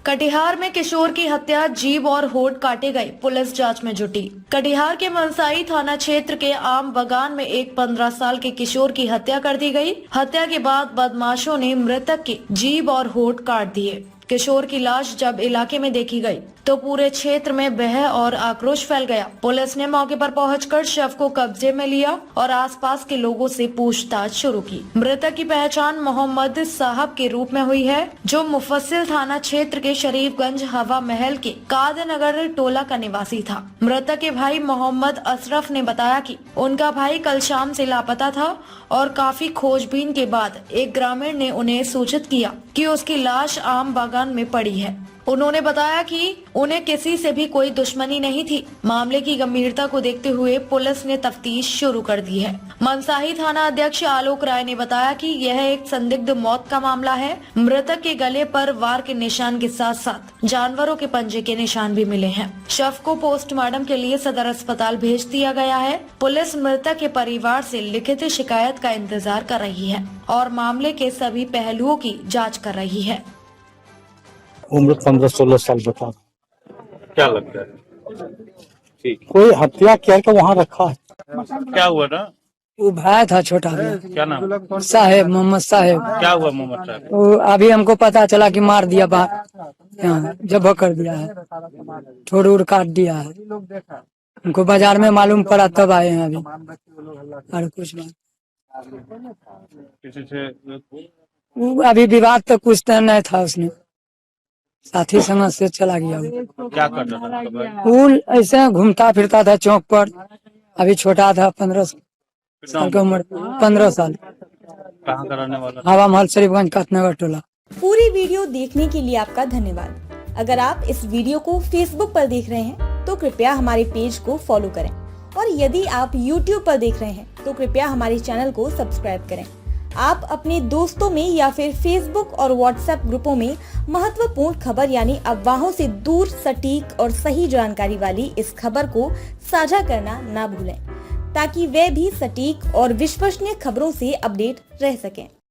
कटिहार में किशोर की हत्या, जीभ और होंठ काटे गए, पुलिस जांच में जुटी। कटिहार के मनसाही थाना क्षेत्र के आम बगान में एक 15 साल के किशोर की हत्या कर दी गई। हत्या के बाद बदमाशों ने मृतक के जीभ और होंठ काट दिए। किशोर की लाश जब इलाके में देखी गई तो पूरे क्षेत्र में भय और आक्रोश फैल गया। पुलिस ने मौके पर पहुंचकर शव को कब्जे में लिया और आसपास के लोगों से पूछताछ शुरू की। मृतक की पहचान मोहम्मद साहब के रूप में हुई है, जो मुफस्सिल थाना क्षेत्र के शरीफगंज हवा महल के कादनगर टोला का निवासी था। मृतक के भाई मोहम्मद अशरफ ने बताया कि उनका भाई कल शाम से लापता था और काफी खोजबीन के बाद एक ग्रामीण ने उन्हें सूचित किया कि उसकी लाश आम बागान में पड़ी है। उन्होंने बताया कि उन्हें किसी से भी कोई दुश्मनी नहीं थी। मामले की गंभीरता को देखते हुए पुलिस ने तफ्तीश शुरू कर दी है। मनसाही थाना अध्यक्ष आलोक राय ने बताया कि यह एक संदिग्ध मौत का मामला है। मृतक के गले पर वार के निशान के साथ साथ जानवरों के पंजे के निशान भी मिले हैं। शव को पोस्टमार्टम के लिए सदर अस्पताल भेज दिया गया है। पुलिस मृतक के परिवार से लिखित शिकायत का इंतजार कर रही है और मामले के सभी पहलुओं की जाँच कर रही है। उम्र 15-16 साल बता। क्या लगता है? ठीक। कोई हत्या करके वहाँ रखा है। क्या हुआ ना? वो भाई था छोटा भैया, क्या नाम? साहेब, मोहम्मद साहेब। क्या हुआ मोहम्मद साहब? वो अभी हमको पता चला कि मार दिया, बाहर जब कर दिया है, ठोड़ उड़ काट दिया है। हमको बाजार में मालूम पड़ा तब आए हैं अभी। और कुछ बात किसी से वो अभी विवाद तो कुछ तो नहीं था, उसने साथी संग से चला गया वो। क्या कर रहा था भाई? वो ऐसे घूमता फिरता था चौक पर। अभी छोटा था, 15 साल की उम्र, 15 साल। कहाँ का रहने वाला? हवा महल शरीफगंज कातनगर टोला। पूरी वीडियो देखने के लिए आपका धन्यवाद। अगर आप इस वीडियो को फेसबुक पर देख रहे हैं तो कृपया हमारे पेज को फॉलो करें और यदि आप यूट्यूब पर देख रहे हैं तो कृपया हमारे चैनल को सब्सक्राइब करें। आप अपने दोस्तों में या फिर फेसबुक और व्हाट्सएप ग्रुपों में महत्वपूर्ण खबर यानी अफवाहों से दूर सटीक और सही जानकारी वाली इस खबर को साझा करना ना भूलें, ताकि वे भी सटीक और विश्वसनीय खबरों से अपडेट रह सकें।